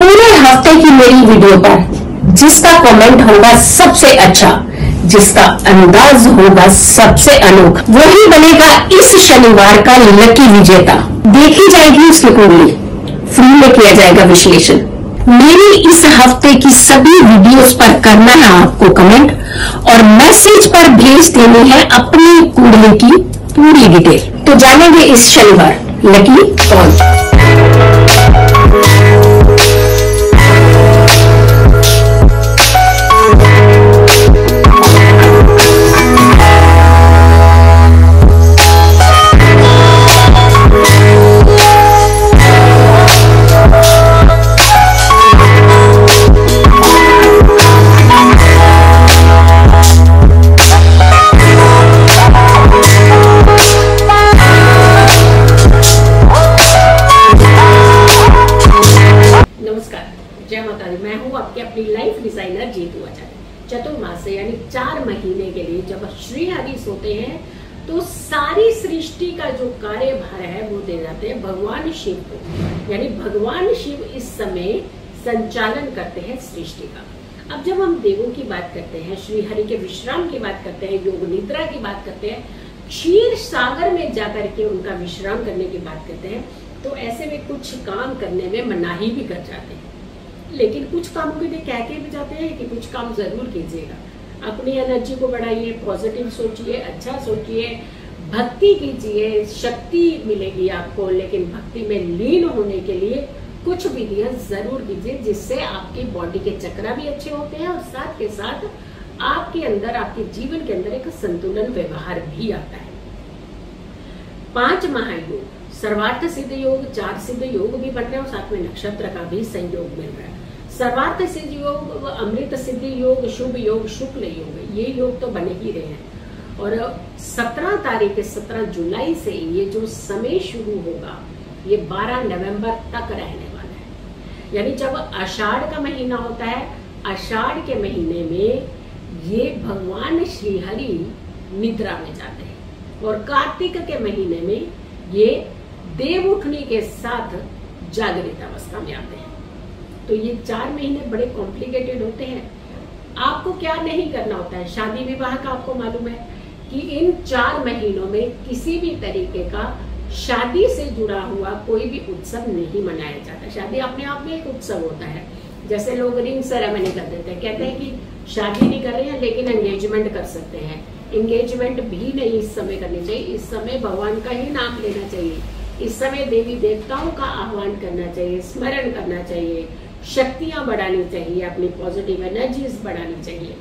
पूरे हफ्ते की मेरी वीडियो पर जिसका कमेंट होगा सबसे अच्छा, जिसका अंदाज होगा सबसे अनोखा, वही बनेगा इस शनिवार का लकी विजेता। देखी जाएगी उसकी कुंडली, फ्री में किया जाएगा विश्लेषण। मेरी इस हफ्ते की सभी वीडियोस पर करना है आपको कमेंट और मैसेज पर भेज देनी है अपनी कुंडली की पूरी डिटेल। तो जानेंगे इस शनिवार लकी कौन। जय माता दी। मैं हूँ आपकी अपनी लाइफ डिजाइनर जीतू आचार्य। चतुर्मास से यानी 4 महीने के लिए जब श्री हरि सोते हैं तो सारी सृष्टि का जो कार्यभार है वो दे जाते हैं भगवान शिव को। यानी भगवान शिव इस समय संचालन करते हैं सृष्टि का। अब जब हम देवों की बात करते हैं, श्री हरि के विश्राम की बात करते हैं, योग निद्रा की बात करते हैं, क्षीर सागर में जाकर के उनका विश्राम करने की बात करते हैं, तो ऐसे में कुछ काम करने में मनाही भी कर जाते हैं। लेकिन कुछ कामों के लिए कह के भी जाते हैं कि कुछ काम जरूर कीजिएगा। अपनी एनर्जी को बढ़ाइए, पॉजिटिव सोचिए, अच्छा सोचिए, भक्ति कीजिए, शक्ति मिलेगी आपको। लेकिन भक्ति में लीन होने के लिए कुछ विधियां जरूर कीजिए जिससे आपकी बॉडी के चक्र भी अच्छे होते हैं और साथ के साथ आपके अंदर, आपके जीवन के अंदर एक संतुलन व्यवहार भी आता है। 5 महायोग, सर्वार्थ सिद्ध योग, 4 सिद्ध योग भी बन रहे हैं और साथ में नक्षत्र का भी संयोग मिल रहा है। सर्वार्थ सिद्ध योग, अमृत सिद्ध योग, शुभ योग, शुक्ल योग, ये योग तो बने ही रहे हैं। और 17 तारीख 17 जुलाई से ये जो समय शुरू होगा ये 12 नवंबर तक रहने वाला है। यानी जब आषाढ़ का महीना होता है, आषाढ़ के महीने में ये भगवान श्री हरि निद्रा में जाते हैं और कार्तिक के महीने में ये देव उठने के साथ जागृत अवस्था में आते हैं। तो ये 4 महीने बड़े कॉम्प्लिकेटेड होते हैं। आपको क्या नहीं करना होता है, शादी विवाह का आपको मालूम है कि इन 4 महीनों में किसी भी तरीके का शादी से जुड़ा हुआ कोई भी उत्सव नहीं मनाया जाता। शादी अपने आप में एक उत्सव होता है। जैसे लोग रिंग सेरेमनी कर देते हैं, कहते हैं कि शादी नहीं कर रहे हैं लेकिन एंगेजमेंट कर सकते हैं। एंगेजमेंट भी नहीं इस समय करनी चाहिए। इस समय भगवान का ही नाम लेना चाहिए। इस समय देवी देवताओं का आह्वान करना चाहिए, स्मरण करना चाहिए, शक्तियां बढ़ानी चाहिए, अपनी पॉजिटिव एनर्जीज बढ़ानी चाहिए।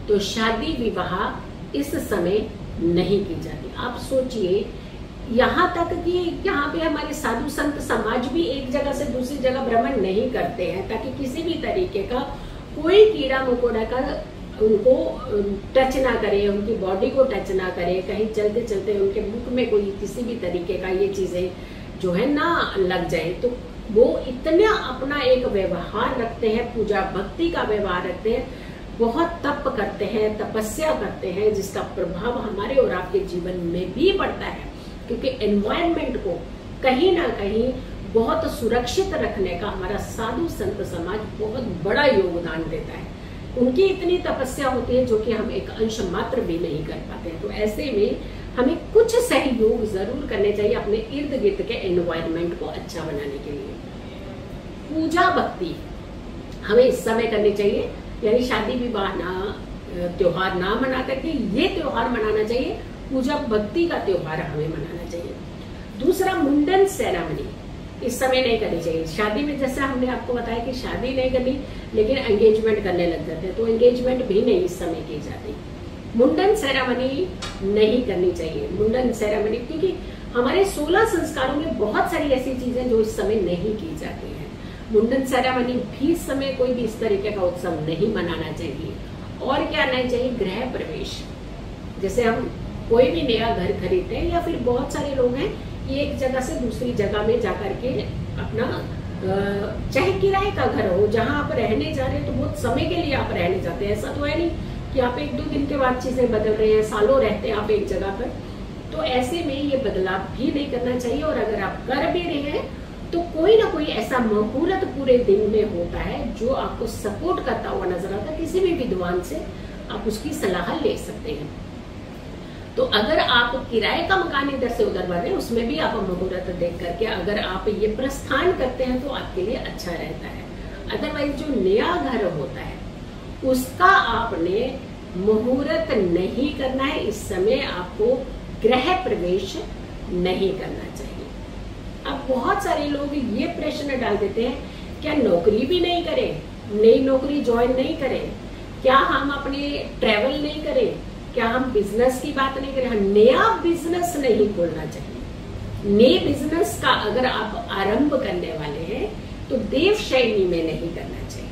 तो शादी विवाह इस समय नहीं की जाती। आप सोचिए, यहाँ तक कि यहाँ पे हमारे साधु संत समाज भी एक जगह से दूसरी जगह भ्रमण नहीं करते हैं ताकि किसी भी तरीके का कोई कीड़ा मकोड़ा का उनको टच ना करे, उनकी बॉडी को टच ना करे, कहीं चलते चलते उनके मुख में कोई किसी भी तरीके का ये चीजें जो है ना लग जाए। तो वो इतना अपना एक व्यवहार रखते हैं, पूजा भक्ति का व्यवहार रखते हैं, बहुत तप करते हैं, तपस्या करते हैं, जिसका प्रभाव हमारे और आपके जीवन में भी पड़ता है। क्योंकि एनवायरनमेंट को कहीं ना कहीं बहुत सुरक्षित रखने का हमारा साधु संत समाज बहुत बड़ा योगदान देता है। उनकी इतनी तपस्या होती है जो कि हम एक अंश मात्र भी नहीं कर पाते हैं। तो ऐसे में हमें कुछ सहयोग जरूर करने चाहिए अपने इर्द गिर्द के एनवायरनमेंट को अच्छा बनाने के लिए। पूजा भक्ति हमें इस समय करनी चाहिए। यानी शादी विवाह त्योहार ना मना करके ये त्योहार मनाना चाहिए। पूजा भक्ति का त्योहार हमें मनाना चाहिए। दूसरा, मुंडन सेरेमनी इस समय नहीं करनी चाहिए। शादी में जैसे हमने आपको बताया कि शादी नहीं करनी लेकिन एंगेजमेंट करने लग जाते हैं, तो एंगेजमेंट भी नहीं इस समय की जाती। मुंडन सेरेमनी नहीं करनी चाहिए। मुंडन सेरेमनी, क्योंकि हमारे 16 संस्कारों में बहुत सारी ऐसी चीजें जो इस समय नहीं की जाती हैं। मुंडन सेरेमनी भी इस समय कोई भी इस तरीके का उत्सव नहीं मनाना चाहिए। और क्या नहीं चाहिए, गृह प्रवेश। जैसे हम कोई भी नया घर खरीदते हैं या फिर बहुत सारे लोग हैं कि एक जगह से दूसरी जगह में जाकर के अपना चाहे किराए का घर हो, जहां आप रहने जा रहे हैं तो बहुत समय के लिए आप रहने जाते हैं। ऐसा तो है नहीं कि आप 1-2 दिन के बाद चीजें बदल रहे हैं, सालों रहते हैं आप एक जगह पर। तो ऐसे में ये बदलाव भी नहीं करना चाहिए। और अगर आप कर भी रहे हैं तो कोई ना कोई ऐसा मुहूर्त पूरे दिन में होता है जो आपको सपोर्ट करता हुआ नजर आता है। किसी भी विद्वान से आप उसकी सलाह ले सकते हैं। तो अगर आप किराए का मकान इधर से उधर बढ़ रहे हैं, उसमें भी आप मुहूर्त देख करके अगर आप ये प्रस्थान करते हैं तो आपके लिए अच्छा रहता है। अदरवाइज जो नया घर होता है उसका आपने मुहूर्त नहीं करना है। इस समय आपको गृह प्रवेश नहीं करना चाहिए। अब बहुत सारे लोग ये प्रश्न डाल देते हैं, क्या नौकरी भी नहीं करें, नई नौकरी ज्वाइन नहीं करें, क्या हम अपने ट्रेवल नहीं करें, क्या हम बिजनेस की बात नहीं करें। नया बिजनेस नहीं खोलना चाहिए। नए बिजनेस का अगर आप आरंभ करने वाले हैं तो देव शैली में नहीं करना चाहिए।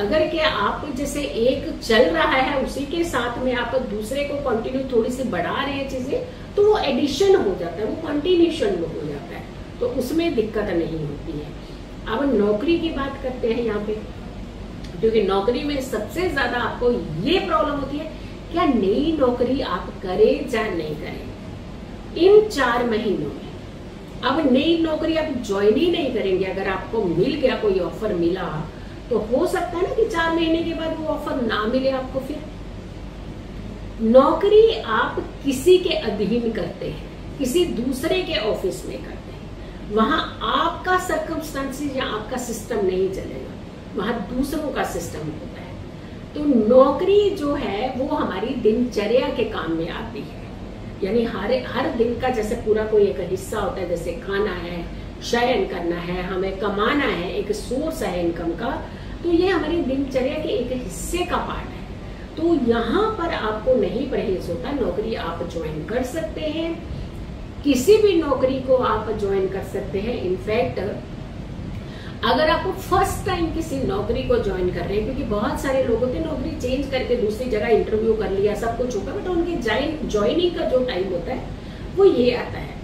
अगर क्या आप जैसे एक चल रहा है उसी के साथ में आप दूसरे को कंटिन्यू थोड़ी सी बढ़ा रहे हैं चीजें, तो वो एडिशन हो जाता है, वो कंटिन्यूशन में हो जाता है, तो उसमें दिक्कत नहीं होती है। अब नौकरी की बात करते हैं यहाँ पे, क्योंकि नौकरी में सबसे ज्यादा आपको ये प्रॉब्लम होती है, क्या नई नौकरी आप करें या नहीं करें इन 4 महीनों में। अब नई नौकरी आप ज्वाइन ही नहीं करेंगे, अगर आपको मिल गया कोई ऑफर मिला तो हो सकता है ना कि 4 महीने के बाद वो ऑफर ना मिले आपको। फिर नौकरी आप किसी के अधीन करते हैं, किसी दूसरे के ऑफिस में करते हैं, वहां आपका सर्कमस्टेंसेस या आपका सिस्टम नहीं चलेगा, वहां दूसरों का सिस्टम होता है। तो नौकरी जो है वो हमारी दिनचर्या के काम में आती है, यानी हर दिन का जैसे पूरा कोई एक हिस्सा होता है, जैसे खाना है, शयन करना है, हमें कमाना है, एक सोर्स है इनकम का, तो ये हमारी दिनचर्या के एक हिस्से का पार्ट है। तो यहाँ पर आपको नहीं परहेज होता, नौकरी आप ज्वाइन कर सकते हैं, किसी भी नौकरी को आप ज्वाइन कर सकते हैं। इनफैक्ट अगर आपको फर्स्ट टाइम किसी नौकरी को ज्वाइन कर रहे हैं, क्योंकि बहुत सारे लोग होते हैं नौकरी चेंज करके दूसरी जगह इंटरव्यू कर लिया, सब कुछ होगा, बट उनकी ज्वाइनिंग का जो टाइम होता है वो ये आता है।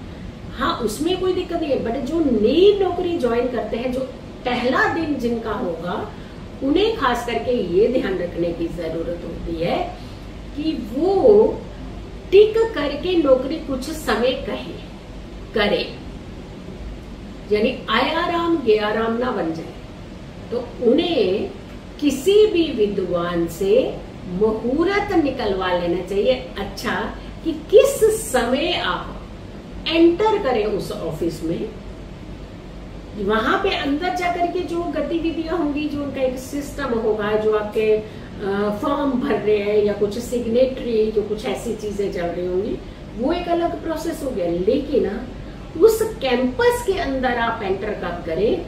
हाँ, उसमें कोई दिक्कत नहीं है, बट जो नई नौकरी ज्वाइन करते हैं, जो पहला दिन जिनका होगा, उन्हें खास करके ये ध्यान रखने की जरूरत होती है कि वो टिक करके नौकरी कुछ समय करे, यानी आयाराम गयाराम ना बन जाए। तो उन्हें किसी भी विद्वान से मुहूर्त निकलवा लेना चाहिए, अच्छा कि किस समय आप एंटर करें उस ऑफिस में, वहां पे अंदर जाकर के जो गतिविधियां होंगी, जो उनका एक सिस्टम होगा, जो आपके फॉर्म भर रहे हैं या कुछ सिग्नेटरी, जो कुछ ऐसी चीजें चल रही होंगी, वो एक अलग प्रोसेस हो गया। लेकिन उस कैंपस के अंदर आप एंटर कब करें,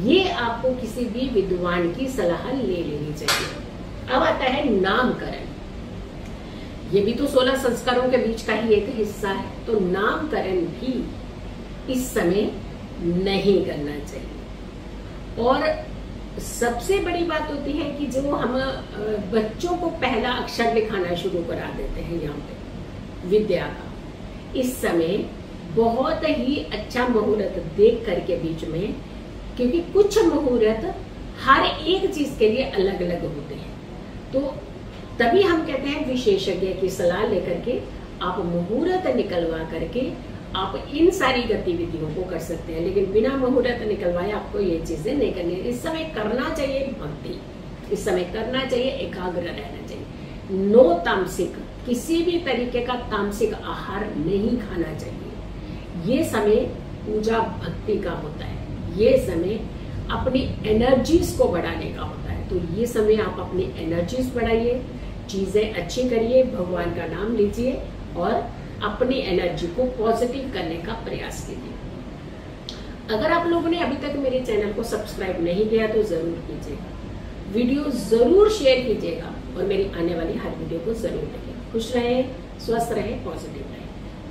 ये आपको किसी भी विद्वान की सलाह ले लेनी चाहिए। अब आता है नामकरण। ये भी तो 16 संस्कारों के बीच का ही एक हिस्सा है, तो नामकरण भी इस समय नहीं करना चाहिए। और सबसे बड़ी बात होती है कि जो हम बच्चों को पहला अक्षर लिखाना शुरू करा देते हैं यहाँ पे विद्या का, इस समय बहुत ही अच्छा मुहूर्त देख करके बीच में, क्योंकि कुछ मुहूर्त हर एक चीज के लिए अलग अलग होते हैं, तो तभी हम कहते हैं विशेषज्ञ की सलाह लेकर के आप मुहूर्त निकलवा करके आप इन सारी गतिविधियों को कर सकते हैं। लेकिन बिना मुहूर्त निकलवाए आपको ये चीजें नहीं करनी है। इस समय करना चाहिए भक्ति, इस समय करना चाहिए एकाग्र रहना चाहिए। नो तामसिक, किसी भी तरीके का तामसिक आहार नहीं खाना चाहिए। ये समय पूजा भक्ति का होता है, ये समय अपनी एनर्जीज को बढ़ाने का होता है। तो ये समय आप अपनी एनर्जीज बढ़ाइए, चीजें अच्छी करिए, भगवान का नाम लीजिए और अपनी एनर्जी को पॉजिटिव करने का प्रयास कीजिए। अगर आप लोगों ने अभी तक मेरे चैनल को सब्सक्राइब नहीं किया तो जरूर कीजिएगा, वीडियो जरूर शेयर कीजिएगा और मेरी आने वाली हर वीडियो को जरूर देखिए। खुश रहे, स्वस्थ रहे, पॉजिटिव रहे।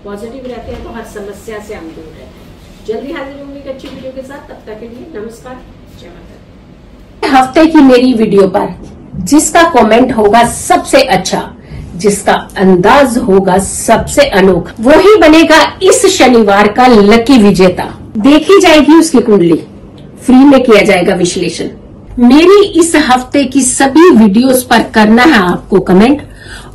पॉजिटिव रहते हैं तो हर समस्या से हम दूर रहते हैं। जल्दी हाजिर होंगे एक अच्छी वीडियो के साथ, तब तक के लिए नमस्कार, जय माता। हफ्ते की मेरी वीडियो पर जिसका कमेंट होगा सबसे अच्छा, जिसका अंदाज होगा सबसे अनोखा, वही बनेगा इस शनिवार का लकी विजेता। देखी जाएगी उसकी कुंडली, फ्री में किया जाएगा विश्लेषण। मेरी इस हफ्ते की सभी वीडियोस पर करना है आपको कमेंट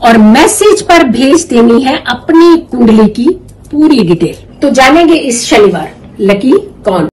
और मैसेज पर भेज देनी है अपनी कुंडली की पूरी डिटेल। तो जानेंगे इस शनिवार लकी कौन।